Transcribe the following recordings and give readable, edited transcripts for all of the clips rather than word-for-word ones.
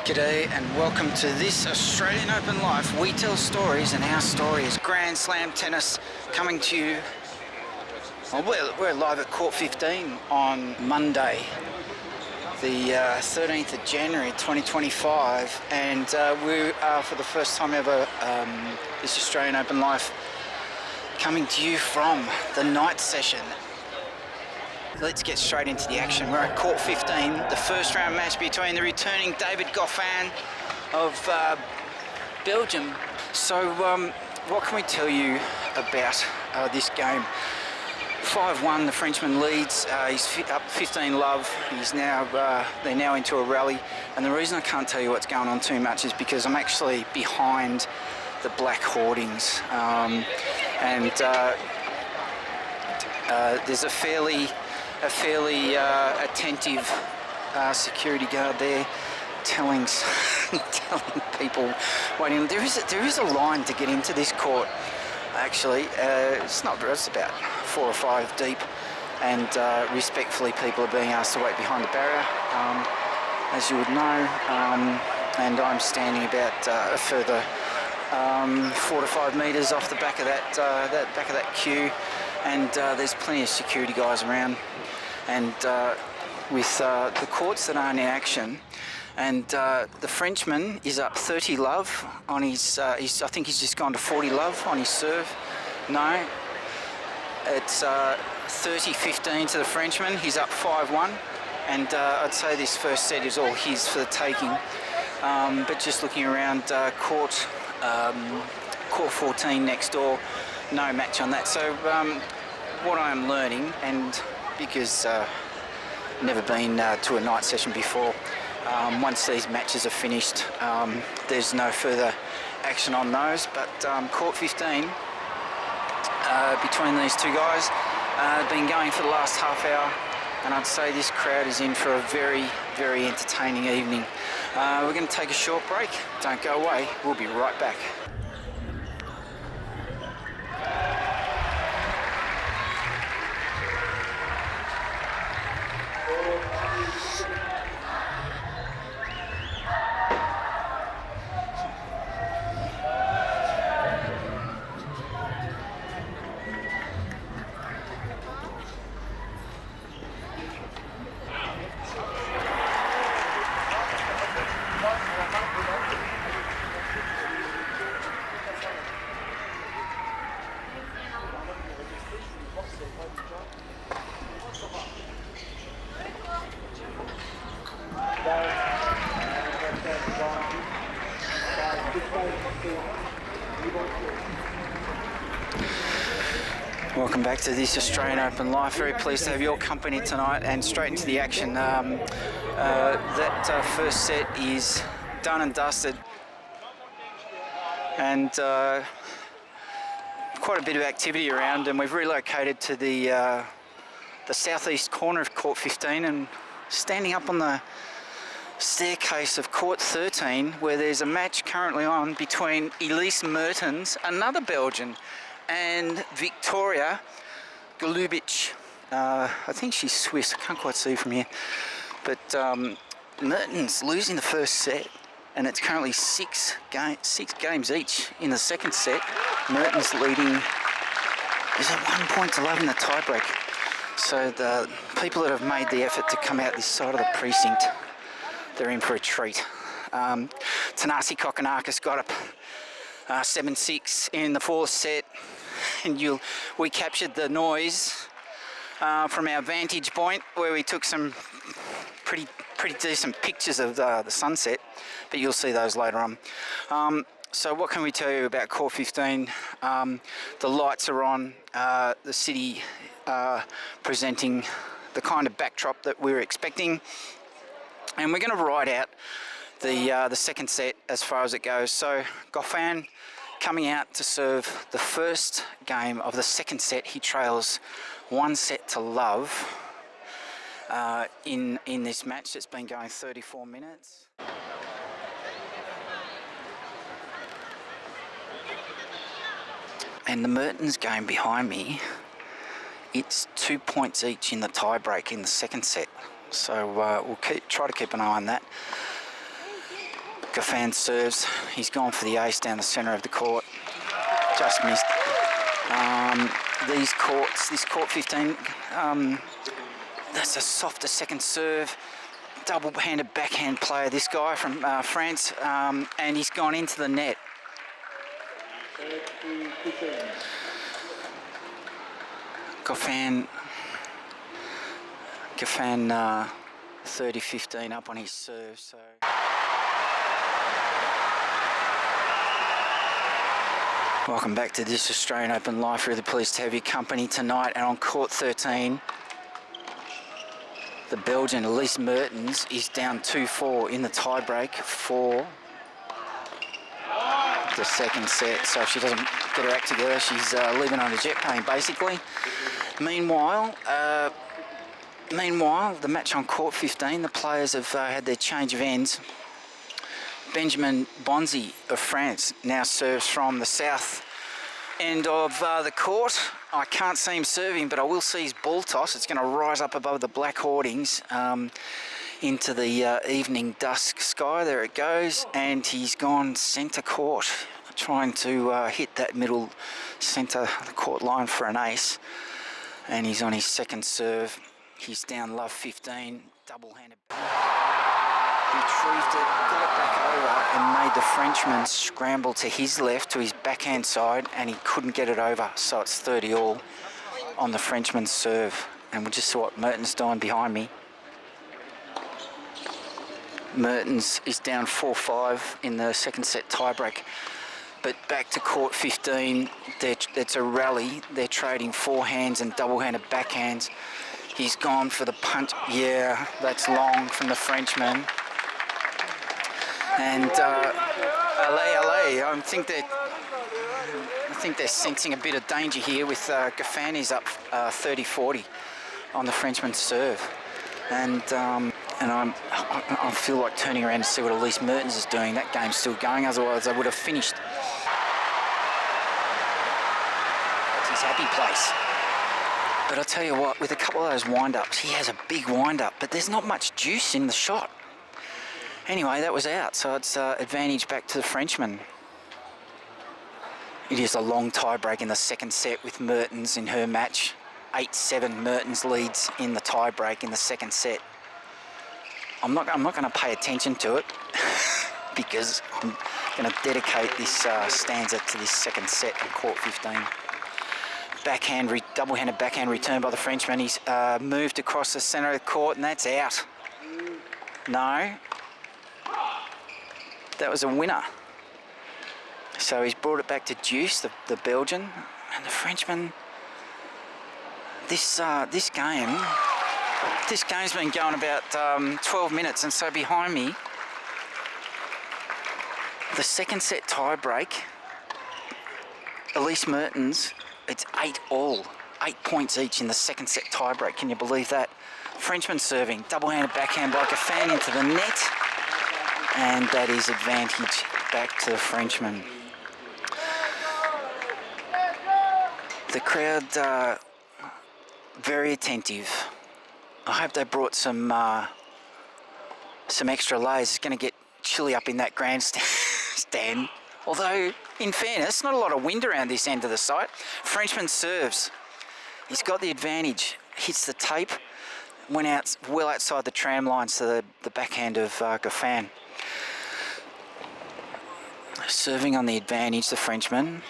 G'day and welcome to this Australian Open Life. We tell stories and our story is Grand Slam tennis coming to you. Well, we're live at Court 15 on Monday, the 13th of January 2025, and we are for the first time ever this Australian Open Life coming to you from the night session. Let's get straight into the action. We're at Court 15, the first round match between the returning David Goffin of Belgium. So what can we tell you about this game? 5-1, the Frenchman leads. He's up 15 love. He's now they're now into a rally, and the reason I can't tell you what's going on too much is because I'm actually behind the black hoardings, and there's a fairly attentive security guard there telling people waiting. There is a line to get into this court. Actually, it's about 4 or 5 deep, and respectfully people are being asked to wait behind the barrier, as you would know, and I'm standing about a further 4 to 5 metres off the back of that queue, and there's plenty of security guys around, and with the courts that aren't in action. And the Frenchman is up 30 love on his, I think he's just gone to 40 love on his serve. No, it's 30-15 to the Frenchman. He's up 5-1, and I'd say this first set is all his for the taking. But just looking around court 14 next door, no match on that. So what I am learning, and because never been to a night session before, once these matches are finished, there's no further action on those. But Court 15, between these two guys, been going for the last half hour, and I'd say this crowd is in for a very, very entertaining evening. We're going to take a short break. Don't go away. We'll be right back. Welcome back to this Australian Open Life. Very pleased to have your company tonight, and straight into the action. That first set is done and dusted, and quite a bit of activity around, and we've relocated to the southeast corner of Court 15, and standing up on the staircase of Court 13, where there's a match currently on between Elise Mertens, another Belgian, and Viktorija Golubic. I think she's Swiss. I can't quite see from here, but Mertens losing the first set, and it's currently 6 games each in the second set. Mertens leading. There's a 1 point to love in the tiebreak. So the people that have made the effort to come out this side of the precinct, they're in for a treat. Tanasi Kokonakis got up 7-6 in the fourth set, and we captured the noise from our vantage point, where we took some pretty decent pictures of the sunset, but you'll see those later on. So what can we tell you about Court 15? The lights are on, the city presenting the kind of backdrop that we were expecting, and we're going to ride out the second set as far as it goes. So Goffin coming out to serve the first game of the second set. He trails 1 set to love in this match that's been going 34 minutes. And the Mertens game behind me, it's 2 points each in the tie break in the second set. So we'll try to keep an eye on that. Gafan serves. He's gone for the ace down the centre of the court. Just missed. These courts, this court 15, that's a softer second serve. Double-handed backhand player, this guy from France, and he's gone into the net. Gafan 30-15 up on his serve. So. Welcome back to this Australian Open Live. Really pleased to have your company tonight. And on court 13, the Belgian Elise Mertens is down 2-4 in the tiebreak for the second set. So if she doesn't get her act together, she's leaving on a jet plane, basically. Meanwhile, the match on court 15, the players have had their change of ends. Benjamin Bonzi of France now serves from the south end of the court. I can't see him serving, but I will see his ball toss. It's going to rise up above the black hoardings into the evening dusk sky. There it goes, and he's gone centre court, trying to hit that middle centre court line for an ace. And he's on his second serve. He's down love 15, double-handed. Retrieved it, got it back over, and made the Frenchman scramble to his left, to his backhand side, and he couldn't get it over. So it's 30-all on the Frenchman's serve. And we just saw what Mertens doing behind me. Mertens is down 4-5 in the second set tiebreak. But back to court 15, it's a rally. They're trading forehands and double-handed backhands. He's gone for the punt. Yeah, that's long from the Frenchman. And Alexei, I think they're sensing a bit of danger here with Gafan is up 30-40 on the Frenchman's serve. And I feel like turning around to see what Elise Mertens is doing. That game's still going, otherwise I would have finished. That's his happy place. But I'll tell you what, with a couple of those wind-ups, he has a big wind-up, but there's not much juice in the shot. Anyway, that was out, so it's advantage back to the Frenchman. It is a long tie-break in the second set with Mertens in her match. 8-7 Mertens leads in the tie-break in the second set. I'm not going to pay attention to it because I'm going to dedicate this stanza to this second set on court 15. Double-handed backhand return by the Frenchman. He's moved across the centre of the court, and that's out. No. That was a winner. So he's brought it back to deuce, the Belgian, and the Frenchman. This game's been going about 12 minutes, and so behind me, the second set tie break, Elise Mertens, it's 8-all, 8 points each in the second set tie break. Can you believe that? Frenchman serving, double-handed backhand by Gafan into the net, and that is advantage back to the Frenchman. The crowd very attentive. I hope they brought some extra layers. It's going to get chilly up in that grandstand. Although, in fairness, not a lot of wind around this end of the site. Frenchman serves. He's got the advantage. Hits the tape. Went out well outside the tram lines to the backhand of Gafan. Serving on the advantage, the Frenchman.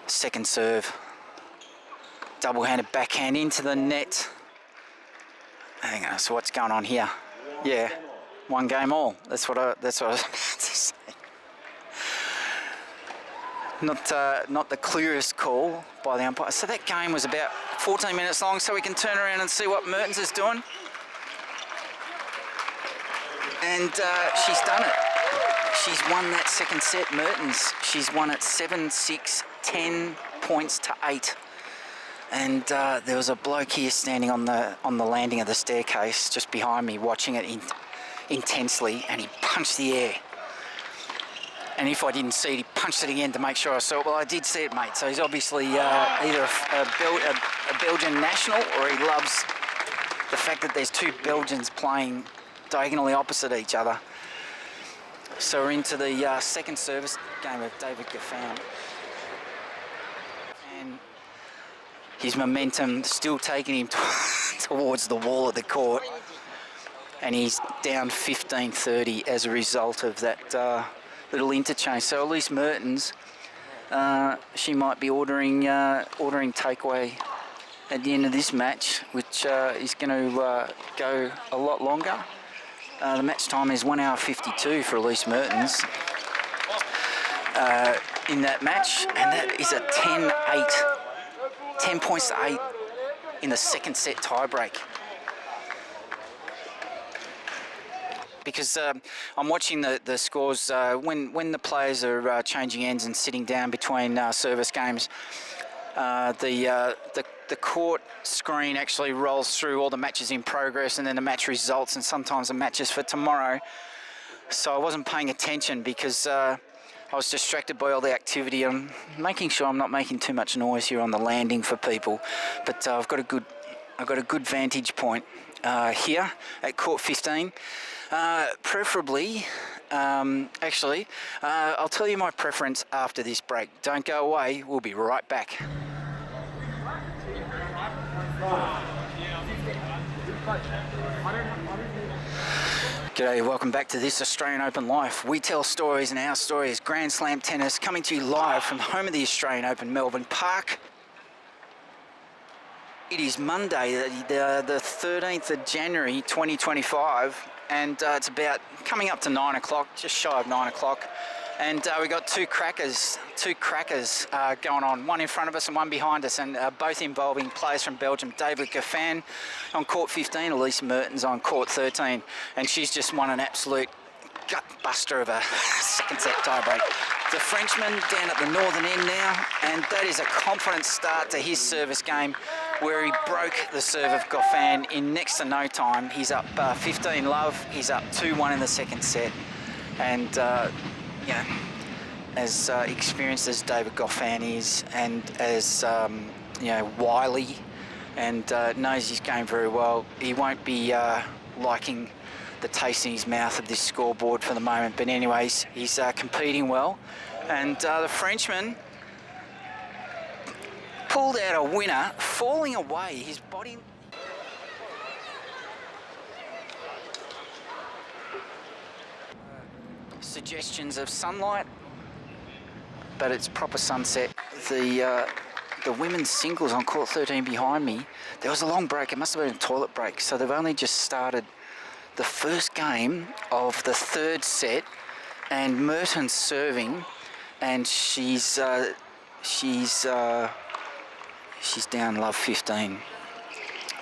Second serve. Double-handed backhand into the net. Hang on, so what's going on here? Yeah, one game all. That's what I was about to say. Not the clearest call by the umpire. So that game was about 14 minutes long, so we can turn around and see what Mertens is doing. And she's done it. She's won that second set, Mertens. She's won it 7-6, 10 points to 8. And there was a bloke here standing on the landing of the staircase just behind me, watching it intensely, and he punched the air. And if I didn't see it, he punched it again to make sure I saw it. Well, I did see it, mate. So he's obviously either a Belgian national, or he loves the fact that there's two Belgians playing diagonally opposite each other. So we're into the second service game of David Goffin. And his momentum still taking him towards the wall of the court. And he's down 15-30 as a result of that little interchange. So Elise Mertens, she might be ordering takeaway at the end of this match, which is going to go a lot longer. The match time is 1 hour 52 for Elise Mertens in that match, and that is a 10-8, 10 points to 8 in the second set tiebreak. Because I'm watching the scores when the players are changing ends and sitting down between service games. The court screen actually rolls through all the matches in progress and then the match results and sometimes the matches for tomorrow. So I wasn't paying attention because I was distracted by all the activity. I'm making sure I'm not making too much noise here on the landing for people. But I've got a good vantage point here at court 15. Preferably, actually, I'll tell you my preference after this break. Don't go away. We'll be right back. G'day, welcome back to This Australian Open Life. We tell stories and our story is Grand Slam Tennis, coming to you live from the home of the Australian Open, Melbourne Park. It is Monday, the 13th of January 2025, and it's about coming up to 9 o'clock, just shy of 9 o'clock. And we got two crackers going on, one in front of us and one behind us, and both involving players from Belgium. David Goffin on court 15, Elise Mertens on court 13, and she's just won an absolute gut buster of a second set tiebreak. The Frenchman down at the northern end now, and that is a confident start to his service game, where he broke the serve of Goffin in next to no time. He's up 15-love, he's up 2-1 in the second set, and you know, as experienced as David Goffin is, and as you know, wily, and knows his game very well, he won't be liking the taste in his mouth of this scoreboard for the moment. But anyways, he's competing well, and the Frenchman pulled out a winner, falling away. His body. Suggestions of sunlight, but it's proper sunset. The women's singles on court 13 behind me, there was a long break. It must have been a toilet break, so they've only just started the first game of the third set, and Mertens serving, and she's down love 15.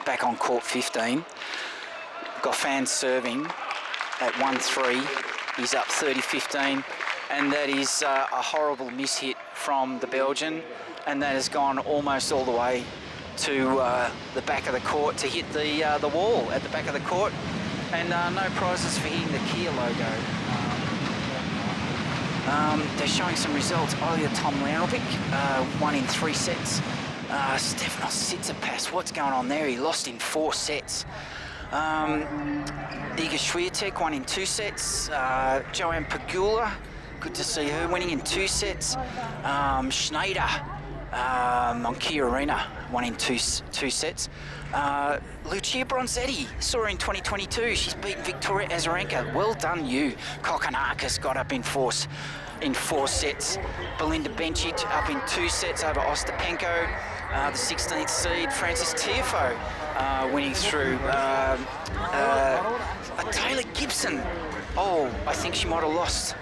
Back on court 15. Goffin serving at 1-3. He's up 30-15, and that is a horrible mishit from the Belgian, and that has gone almost all the way to the back of the court to hit the wall at the back of the court, and no prizes for hitting the Kia logo. They're showing some results. Golubic won in 3 sets. Stefanos Tsitsipas, what's going on there? He lost in 4 sets. Iga Swiatek won in 2 sets. Joanne Pagula, good to see her winning in 2 sets. Schneider on Kia Arena won in two sets. Lucia Bronzetti, saw her in 2022. She's beaten Viktorija Azarenka. Well done, you. Kokkinakis got up in 4 sets. Belinda Bencic up in 2 sets over Ostapenko. The 16th seed, Frances Tiafoe, winning through. Taylor Gibson. Oh, I think she might have lost.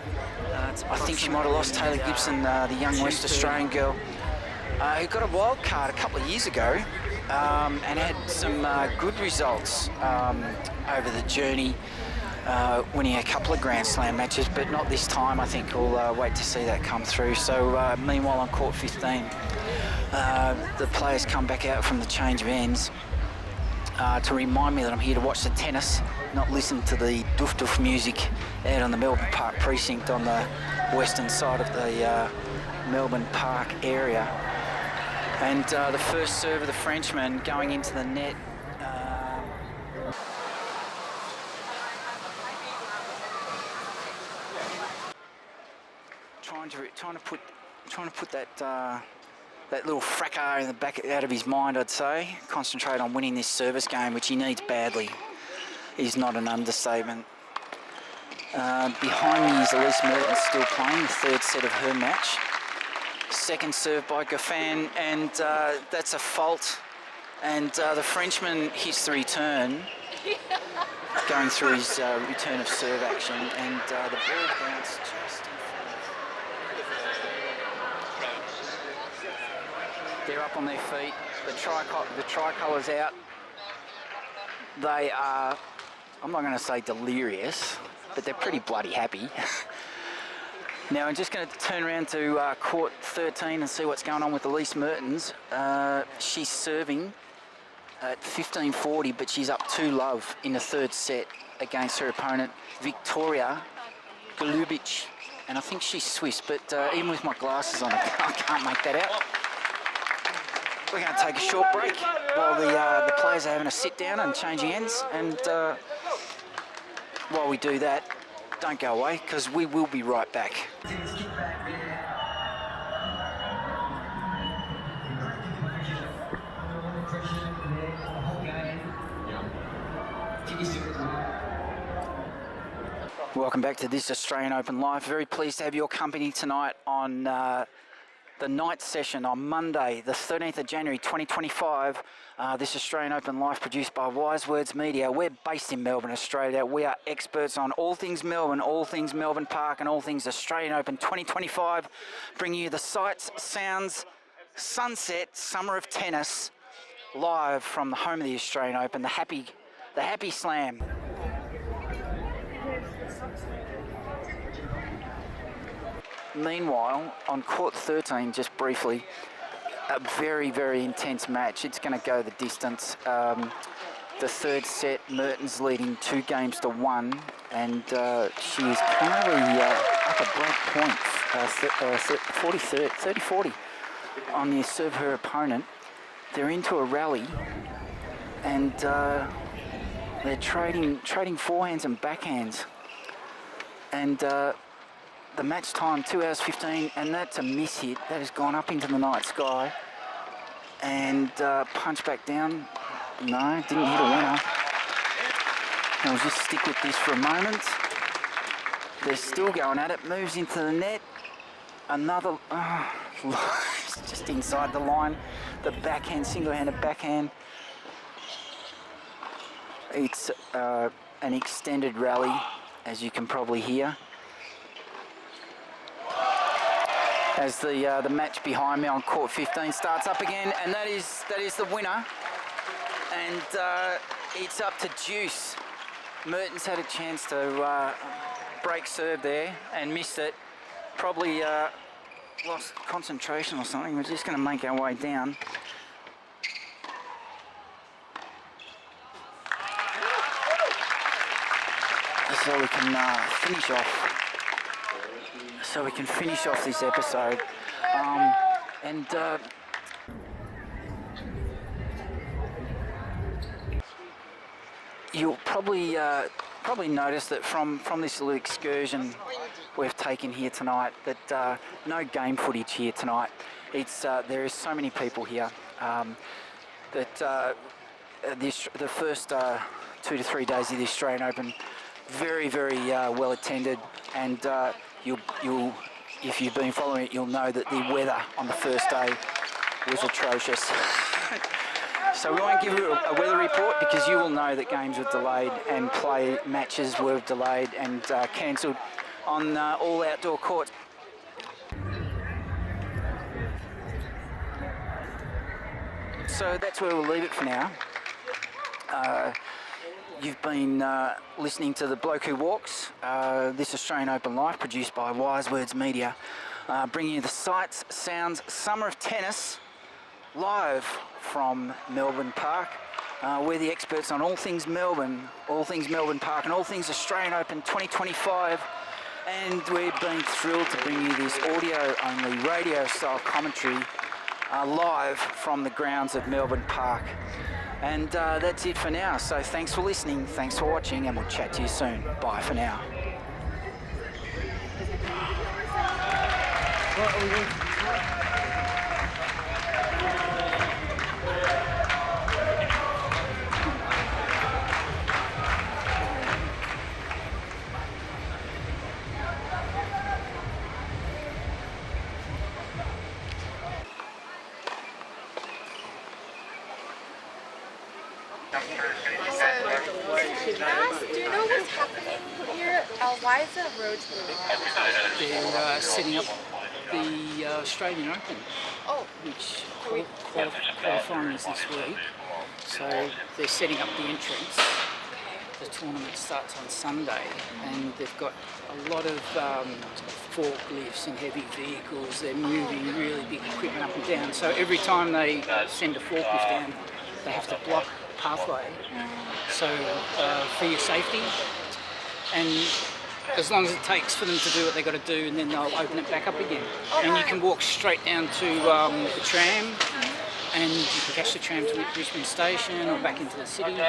Taylor Gibson, the young West Australian girl, who got a wild card a couple of years ago, and had some good results over the journey, winning a couple of Grand Slam matches, but not this time. I think we'll wait to see that come through. So meanwhile on court 15, the players come back out from the change of ends to remind me that I'm here to watch the tennis, not listen to the doof music out on the Melbourne Park precinct on the western side of the Melbourne Park area. And the first serve of the Frenchman going into the net. trying to put that little fracas in the back out of his mind, I'd say. Concentrate on winning this service game, which he needs badly. Is not an understatement. Behind me is Elise Mertens still playing the third set of her match. Second serve by Gaffan, and that's a fault. And the Frenchman hits the return, going through his return of serve action, and the ball bounced just in front. They're up on their feet. The tricolour's out. They are, I'm not going to say delirious, but they're pretty bloody happy. Now I'm just going to turn around to court 13 and see what's going on with Elise Mertens. She's serving at 15-40, but she's up 2-love in the third set against her opponent, Viktorija, Golubic, and I think she's Swiss, but even with my glasses on, I can't make that out. We're going to take a short break while the players are having a sit down and changing ends, and while we do that, don't go away, because we will be right back. Welcome back to this Australian Open Live. Very pleased to have your company tonight on the night session on Monday, the 13th of January 2025. This Australian Open Live produced by Wise Words Media. We're based in Melbourne, Australia. We are experts on all things Melbourne, all things Melbourne Park, and all things Australian Open 2025. Bringing you the sights, sounds, sunset, summer of tennis, live from the home of the Australian Open, the Happy Slam. Meanwhile, on court 13, just briefly, a very, very intense match. It's going to go the distance. The third set, Mertens leading 2-1, and she is currently up a break point, 30-40 on the serve her opponent. They're into a rally, and they're trading forehands and backhands. And the match time, 2 hours 15, and that's a miss hit. That has gone up into the night sky. And punch back down. No, didn't hit a winner. I'll just stick with this for a moment. They're still going at it. Moves into the net. Another, it's just inside the line. The backhand, single-handed backhand. It's an extended rally, as you can probably hear. As the match behind me on court 15 starts up again, and that is the winner, and it's up to deuce. Mertens had a chance to break serve there and missed it. Probably lost concentration or something. We're just going to make our way down. So we can finish off. So we can finish off this episode, and you'll probably notice that from this little excursion we've taken here tonight, that no game footage here tonight. It's there is so many people here that the first 2 to 3 days of the Australian Open, very well attended, and you'll, if you've been following it, you'll know that the weather on the first day was atrocious. So we won't give you a weather report, because you will know that games were delayed and matches were delayed and cancelled on all outdoor courts. So that's where we'll leave it for now. You've been listening to The Bloke Who Walks, this Australian Open Live, produced by Wise Words Media, bringing you the sights, sounds, summer of tennis, live from Melbourne Park. We're the experts on all things Melbourne Park, and all things Australian Open 2025, and we've been thrilled to bring you this audio-only, radio-style commentary live from the grounds of Melbourne Park. And that's it for now. So thanks for listening, thanks for watching, and we'll chat to you soon. Bye for now. What are we doing? Do you know what's happening here? Why is the road blue? They're setting up the Australian Open, which qualifying is this week. So they're setting up the entrance. The tournament starts on Sunday, and they've got a lot of forklifts and heavy vehicles. They're moving really big equipment up and down. So every time they send a forklift down, they have to block pathway. So for your safety, and as long as it takes for them to do what they've got to do, and then they'll open it back up again. And you can walk straight down to the tram, and you can catch the tram to Richmond Station or back into the city. So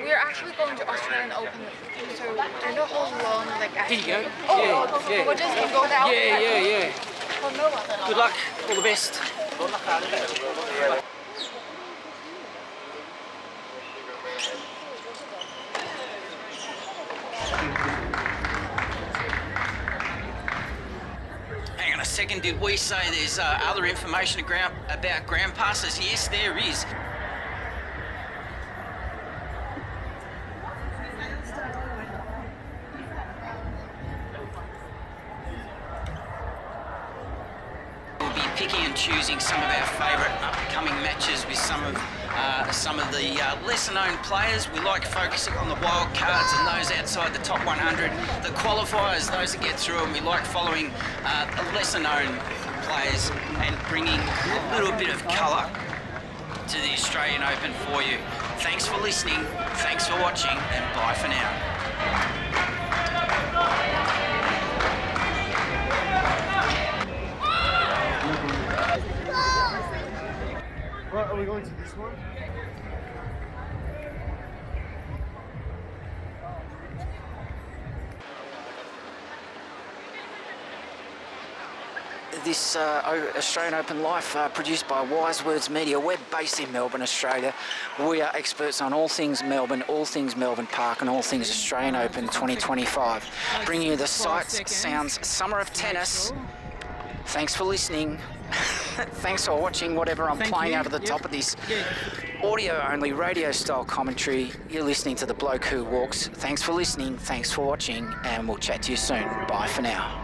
we're actually going to Australian Open. So do you know how long, like? Here you go. Oh, yeah. We'll just go down. Yeah. Good luck. All the best. Hang on a second, did we say there's other information about ground passes? Yes, there is. We'll be picking and choosing some of our favourite upcoming matches with some of the lesser-known players. We like focusing on the wild cards and those outside the top 100. The qualifiers, those that get through, and we like following the lesser-known players and bringing a little bit of colour to the Australian Open for you. Thanks for listening, thanks for watching, and bye for now. Right, are we going to this one? This Australian Open Life produced by Wise Words Media. We're based in Melbourne, Australia. We are experts on all things Melbourne Park, and all things Australian Open 2025. Bringing you the sights, sounds, summer of tennis. Thanks for listening. Thanks for watching whatever I'm playing out of the top of this audio-only radio-style commentary. You're listening to The Bloke Who Walks. Thanks for listening, thanks for watching, and we'll chat to you soon. Bye for now.